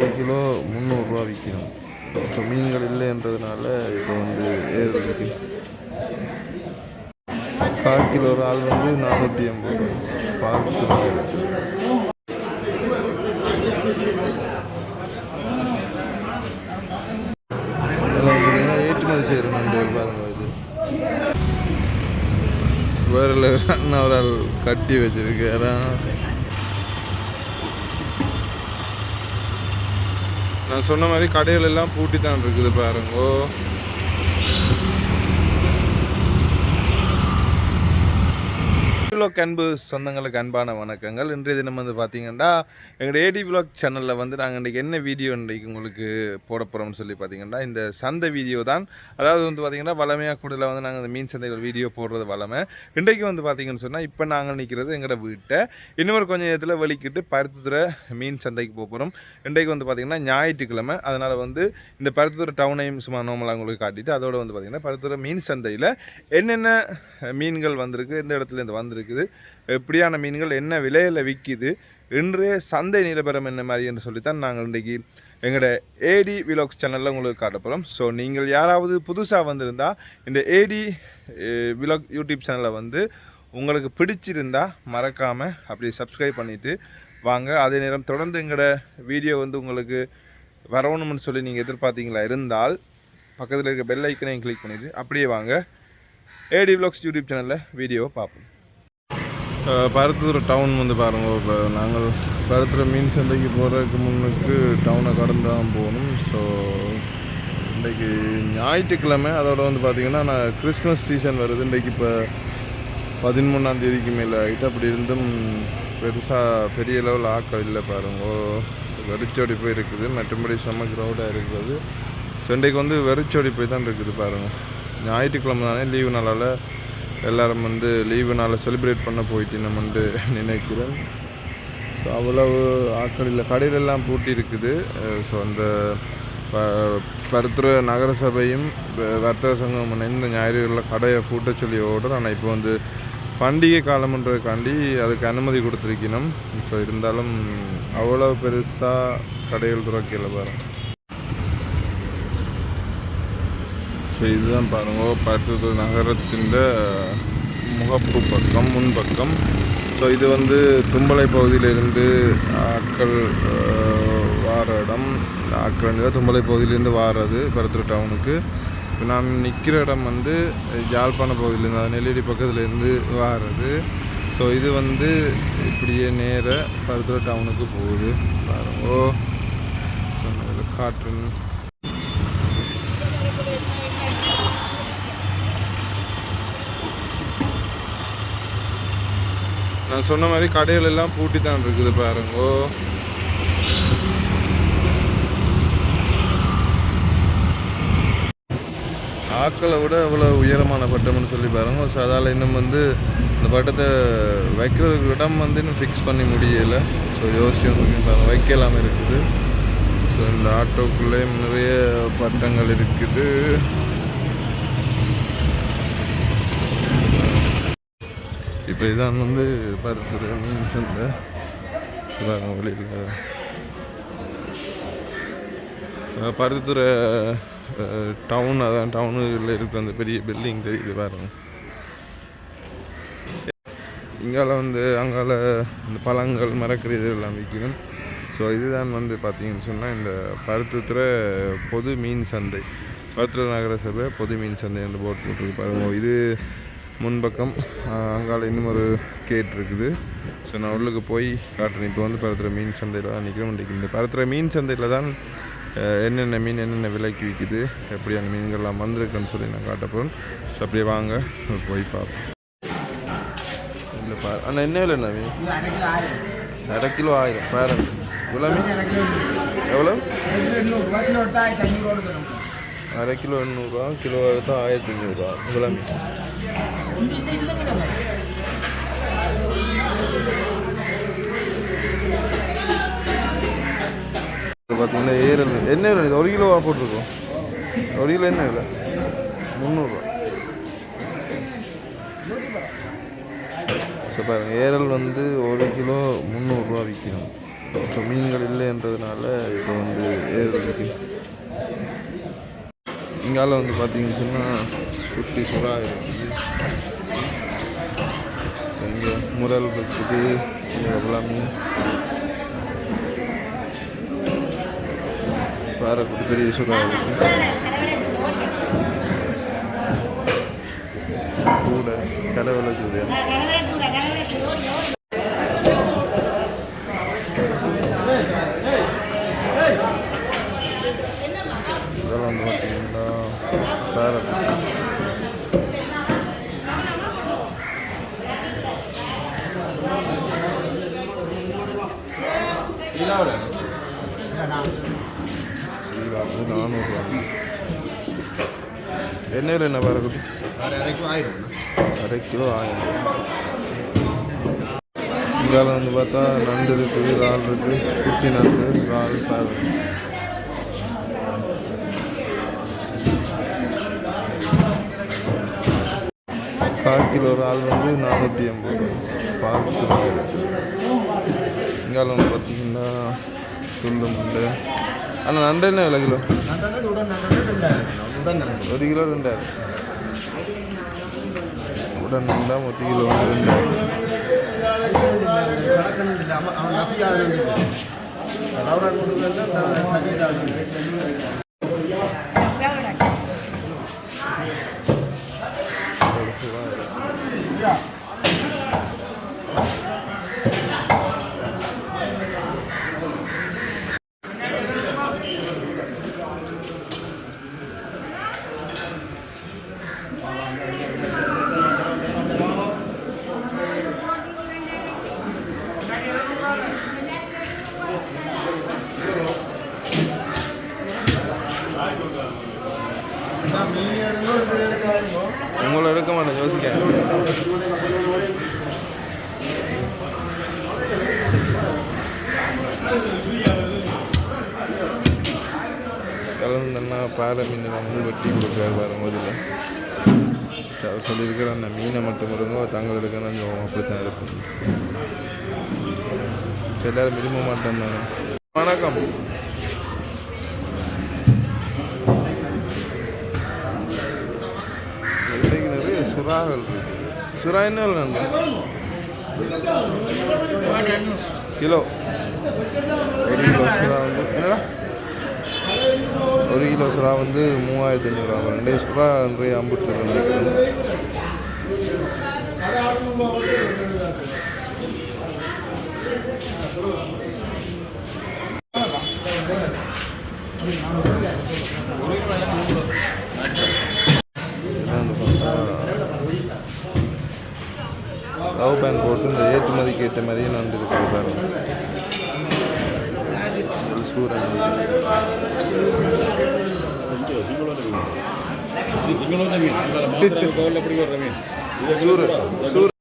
ஒரு கிலோ 300 விற்கணும். ஸோ மீன்கள் இல்லைன்றதுனால இப்போ வந்து ஏறுறதுக்கு 1/4 கிலோ ஒரு ஆள் வந்து 480 பார்த்து ஏற்றுமதி செய்கிற நண்டு பாருங்க. இது வேறு அவரால் கட்டி வச்சிருக்கு. அதான் நான் சொன்ன மாதிரி கடைகள் எல்லாம் பூட்டி தான் இருக்குது பாருங்கோ. விலாக் அன்பு சொந்தங்களுக்கு அன்பான வணக்கங்கள். இன்றைய தினம் வந்து பார்த்தீங்கன்னா எங்களுடைய ஏடி விலாக் சேனலில் வந்து நாங்கள் இன்றைக்கி என்ன வீடியோ இன்றைக்கு உங்களுக்கு போட போகிறோம்னு சொல்லி பார்த்தீங்கன்னா இந்த சந்தை வீடியோ தான். அதாவது வந்து பார்த்திங்கன்னா வளமையாக கூடுதலாக வந்து நாங்கள் இந்த மீன் சந்தைகள் வீடியோ போடுறது வளமை. இன்றைக்கு வந்து பார்த்திங்கன்னு சொன்னால் இப்போ நாங்கள் நிற்கிறது எங்களோட வீட்டை இன்னொரு கொஞ்சம் நேரத்தில் வெளிக்கிட்டு பருத்தித்துறை மீன் சந்தைக்கு போகிறோம். இன்றைக்கு வந்து பார்த்திங்கன்னா ஞாயிற்றுக்கிழமை. அதனால் வந்து இந்த பருத்தித்துறை டவுனையும் சும்மா நார்மலாக உங்களுக்கு காட்டிட்டு அதோடு வந்து பார்த்திங்கன்னா பருத்தித்துறை மீன் சந்தையில் என்னென்ன மீன்கள் வந்திருக்கு, எந்த இடத்துல இருந்து வந்திருக்கு, எப்படியான மீன்கள் என்ன விலையில் விற்கிது, இன்றைய சந்தை நிலவரம் என்ன மாதிரி என்று சொல்லித்தான் நாங்கள் இன்றைக்கி எங்களோட ஏடி விலாக்ஸ் சேனலில் உங்களுக்கு காட்ட போகிறோம். ஸோ நீங்கள் யாராவது புதுசாக வந்திருந்தால் இந்த ஏடி விலாக் யூடியூப் சேனலை வந்து உங்களுக்கு பிடிச்சிருந்தால் மறக்காமல் அப்படி சப்ஸ்கிரைப் பண்ணிவிட்டு வாங்க. அதே நேரம் தொடர்ந்து எங்களோட வீடியோ வந்து உங்களுக்கு வரணும்னு சொல்லி நீங்கள் எதிர்பார்த்தீங்களா இருந்தால் பக்கத்தில் இருக்க பெல் ஐக்கனையும் கிளிக் பண்ணிவிட்டு அப்படியே வாங்க ஏடி விலாக்ஸ் யூடியூப் சேனலில் வீடியோவை பார்ப்போம். பருத்தித்துறை டவுன் வந்து பாருங்கள். இப்போ நாங்கள் பருத்தித்துறை மீன் சந்தைக்கு போகிறதுக்கு முன்னுக்கு டவுனை கடந்து தான் போகணும். ஸோ இன்றைக்கி ஞாயிற்றுக்கிழமை. அதோட வந்து பார்த்திங்கன்னா நான் கிறிஸ்மஸ் சீசன் வருது. இன்றைக்கி இப்போ 13ஆம் தேதிக்கு மேலே ஆகிட்டு அப்படி இருந்தும் பெருசாக பெரிய லெவலில் ஆக்கள் இல்லை பாருங்க. வெறிச்சோடி போய் இருக்குது. மற்றபடி செம்ம க்ரௌடாக இருக்கிறது. ஸோ இன்றைக்கு வந்து வெறிச்சோடி போய் தான் இருக்குது பாருங்கள். ஞாயிற்றுக்கிழமை தானே, லீவு நாளால் எல்லோரும் வந்து லீவு நாளை செலிப்ரேட் பண்ண போயிட்டு நம்ம வந்து நினைக்கிறேன். ஸோ அவ்வளவு ஆட்கள் இல்லை. கடையிலெல்லாம் பூட்டி இருக்குது. ஸோ அந்த பருத்தித்துறை நகரசபையும் வர்த்தக சங்கம் இந்த ஞாயிறுகளில் கடையை பூட்ட சொல்லி ஓடுறோம். ஆனால் இப்போ வந்து பண்டிகை காலம்ன்றதுக்காண்டி அதுக்கு அனுமதி கொடுத்துருக்கணும். ஸோ இருந்தாலும் அவ்வளோ பெருசாக கடைகள் துறக்கல பாருங்கள். ஸோ இதுதான் பாருங்க பருத்தித்துறை நகரத்தின் முகப்பு பக்கம், முன்பக்கம். ஸோ இது வந்து தும்பளை பகுதியிலிருந்து ஆட்கள் வார இடம். ஆட்கள் தும்பளை பகுதியிலேருந்து வாரது பருத்தித்துறை டவுனுக்கு. இப்போ நான் நிற்கிற இடம் வந்து யாழ்ப்பாண பகுதியிலேருந்து, அது நெல்லியடி பக்கத்துலேருந்து வாரது. ஸோ இது வந்து இப்படியே நேர பருத்தித்துறை டவுனுக்கு போகுது பாருங்கோ. காற்று நான் சொன்ன மாதிரி கடைகள் எல்லாம் பூட்டி தான் இருக்குது பாருங்கோ. ஆக்களை விட அவ்வளோ உயரமான பட்டம்னு சொல்லி பாருங்க. ஸோ அதால் இன்னும் வந்து இந்த பட்டத்தை வைக்கிறதுக்கு இடம் வந்து இன்னும் ஃபிக்ஸ் பண்ணி முடியலை. ஸோ யோசிச்சு பாருங்க, வைக்கலாம் இருக்குது. ஸோ இந்த ஆட்டோக்குள்ளேயும் நிறைய பட்டங்கள் இருக்குது. இப்போ இதான் வந்து பருத்தித்துறை மீன் சந்தை வெளியில். பருத்தித்துறை டவுன், அதான் டவுனில் இருக்கிற அந்த பெரிய பில்டிங் தெரியுது பாருங்க. இங்கால வந்து அங்கால இந்த பழங்கள் மரக்கறி இதெல்லாம் விற்கணும். ஸோ இதுதான் வந்து பார்த்திங்கன்னு சொன்னால் இந்த பருத்தித்துறை பொது மீன் சந்தை, பருத்தித்துறை நகரசபை பொது மீன் சந்தை என்று போர்ட் போட்டிருக்கு பாருங்க. இது முன்பக்கம். அங்கால இன்னும் ஒரு கேட் இருக்குது. ஸோ நான் உள்ளுக்கு போய் காட்டுறேன். இப்போ வந்து பருத்தித்துறை மீன் சந்தையில் தான் நிற்கிறோம். இன்றைக்கி இந்த பருத்தித்துறை மீன் சந்தையில் தான் என்னென்ன மீன் என்னென்ன விலைக்கு விற்கிது, எப்படியான மீன்கள்லாம் வந்திருக்குன்னு சொல்லி நான் காட்ட போகிறேன். ஸோ அப்படியே வாங்க போய் பார்ப்போம். இல்லை ஆனால் என்ன விலை என்ன மீன்? 1/2 கிலோ 1000 பேர. இவ்வளோ மீன் எவ்வளோ? 1/2 கிலோ 800, கிலோ எடுத்தால் 1500. இவ்வளோ மீன் பார்த்தீங்கன்னா ஏரல் என்ன விலை? இது 1 கிலோவாக போட்டிருக்கோம். 1 கிலோ என்ன விலை? 300. ஸோ பாருங்கள், ஏரல் வந்து 1 கிலோ 300 விற்கணும். இப்போ மீன்கள் இல்லைன்றதுனால இப்போ வந்து ஏறுறதுக்கு இங்கால வந்து பார்த்தீங்கன்னு சொன்னால் குட்டி சுறா இருக்குது. இங்கே முரல் இருக்குது, எவ்வளோ மீன் வேறு குட்டி பெரிய சுறா இருக்குது. சூடை கரவலை சூடு இதெல்லாம் வந்து பார்த்தீங்கன்னா வேறு வந்து 400 எண்ணெயில் என்ன வேறு குட்டி அரை கிலோ 1000. இங்கால வந்து பார்த்தா நண்டு இருக்குது, இறால் இருக்குது, குச்சி நண்டு, இறால், பாரு. கால் கிலோ இறால் வந்து 480 பால் சுருள் இருக்குது. இங்கால வந்து பார்த்தீங்கன்னா துண்டு முண்டு. ஆனால் நண்டு என்ன விலை கிலோ? 1 கிலோ 2000. உடன் நண்டா 1 கிலோ 2000. உங்களை எடுக்க மாட்டேன், யோசிக்க. கலந்தன்னா பாறை மீன் வந்து வெட்டி கொடுக்குறாரு வரும்போது. அவர் சொல்லியிருக்கிற அந்த மீனை மட்டும் இருங்க, தங்கள் எடுக்கணும் அப்படித்தான் எடுக்கணும். எல்லாரும் விரும்ப மாட்டோம் தானே. வணக்கம். நிறைய சுறாகள் இருக்கு. சுறா என்ன நண்டு கிலோ? 1 கிலோ சுறா வந்து என்னடா 1 கிலோ சுறா வந்து 3500. 2 சுறா நிறைய அம்புட்டு நினைக்கிறேன். லவ் பேண்ட் போட்டு இந்த ஏற்றுமதிக்கு ஏற்ற மாதிரியே நண்டு இருக்குது பாருங்க. சூரன் சூரன்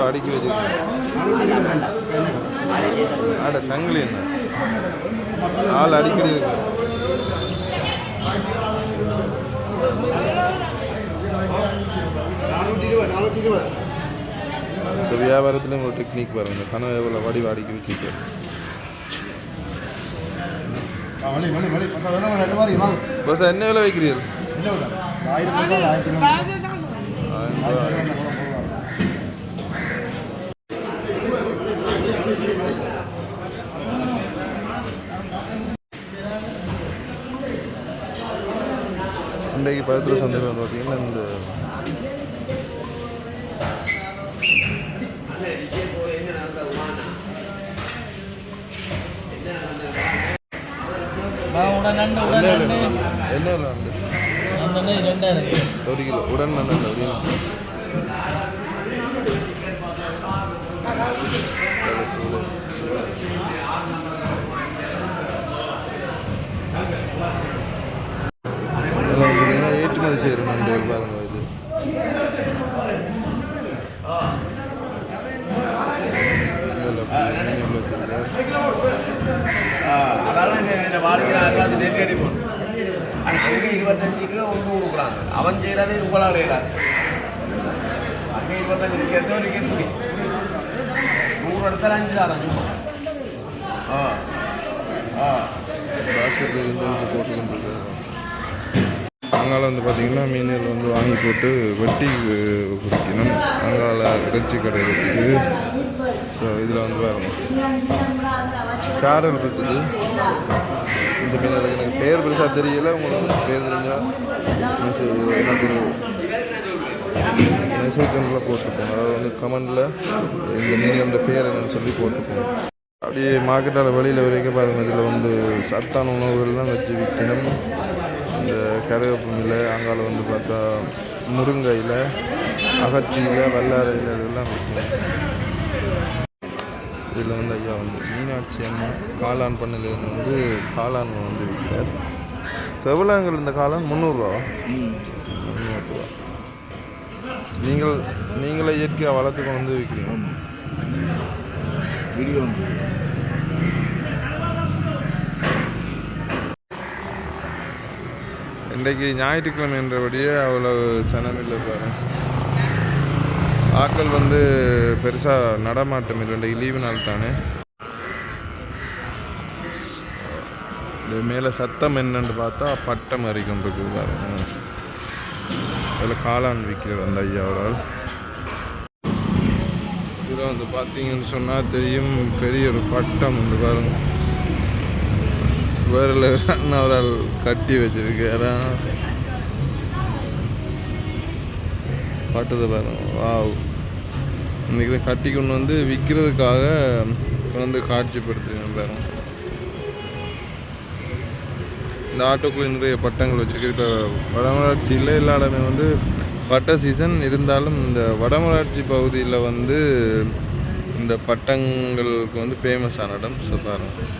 அடுக்கி வச்சிருக்கேன். ஆட சங்கிலி என்ன ஆள் அடிக்கடி இருக்கு. இந்த வியாபாரத்துலேயும் ஒரு டெக்னிக் பாருங்க. கனவு எவ்வளோ வடி வாடிக்கி வச்சுருக்காரு. என்ன விலை வைக்கிறீர்கள்? 1000 இன்றைக்கு பருத்திர சந்தையில் வந்து பார்த்தீங்கன்னா இந்த என்ன நண்டு 1 கிலோ உடன் நண்டு 1 கிலோ. ஏற்றுமதி செய்கிற நண்டு பாருங்க. இது அங்கே 25க்கு ஒன்று கொடுக்குறாங்க. அவன் செய்கிறாரு உங்களால் செய்கிறாரு. அங்கே 25 100 இடத்துல 5 சும்மா ஆ ஆ பாஸ்கெட்டில் இருந்து போட்டு கொண்டிருக்காரு. அங்கால வந்து பார்த்தீங்கன்னா மீன்கள் வந்து வாங்கி போட்டு வெட்டி குடிக்கணும். அங்கால இறைச்சி கடை இருக்குது. ஸோ இதில் வந்து பாருங்க கேரல் இருக்குது. இந்த மீன் எனக்கு பேர் பெருசாக தெரியல. உங்களுக்கு பேர் தெரிஞ்சால் எனக்கு ஒரு மெசேஜில் போட்டுப்போம். அதாவது வந்து கமெண்டில் இந்த மீனோட பேர் என்னன்னு சொல்லி போட்டுப்போம். அப்படியே மார்க்கெட்டால் வெளியில் வரைக்கும் பாருங்கள். இதில் வந்து சத்தான உணவுகள்லாம் வச்சு விற்கணும். இந்த கருவேப்பிலை அங்கால வந்து பார்த்தா முருங்கையில், அகச்சியில், வல்லாரையில் இதெல்லாம் விற்கணும். இதில் வந்து ஐயா வந்து மீனாட்சி அம்மா காளான் பண்ணல வந்து காளான் வந்து விற்கிறார். செவ்வளங்கள் இந்த காளான் 300 ரூபா. 300 ரூபா. நீங்களே இயற்கையாக வளர்த்து கொண்டு வந்து விற்கிறீங்க. வீடியோ இன்றைக்கு ஞாயிற்றுக்கிழமை என்றபடியே அவ்வளோ சனமில்லை பாருங்க. ஆட்கள் வந்து பெருசாக நடமாட்டம் இல்லை. இன்றைக்கு லீவு நாள் தானே. இது மேலே சத்தம் என்னன்னு பார்த்தா பட்டம் அறிக்கும் இருக்குது பாருங்க. அதில் காளான் விற்கிறது அந்த ஐயாவரால். இதில் வந்து பார்த்தீங்கன்னு சொன்னால் தெரியும், பெரிய ஒரு பட்டம் வந்து பாருங்க. வேறு அவரால் கட்டி வச்சிருக்காரா பட்டத்தை பாருங்க. வாவ், இன்றைக்கி கட்டி கொண்டு வந்து விற்கிறதுக்காக வந்து காட்சிப்படுத்துறேன் பாருங்க. இந்த ஆட்டோக்குள்ளே நிறைய பட்டங்கள் வச்சுருக்கு. இப்போ வடமராட்சியில் எல்லா இடமே வந்து பட்ட சீசன் இருந்தாலும் இந்த வடமராட்சி பகுதியில் வந்து இந்த பட்டங்களுக்கு வந்து ஃபேமஸான இடம். ஸோ பாருங்கள்.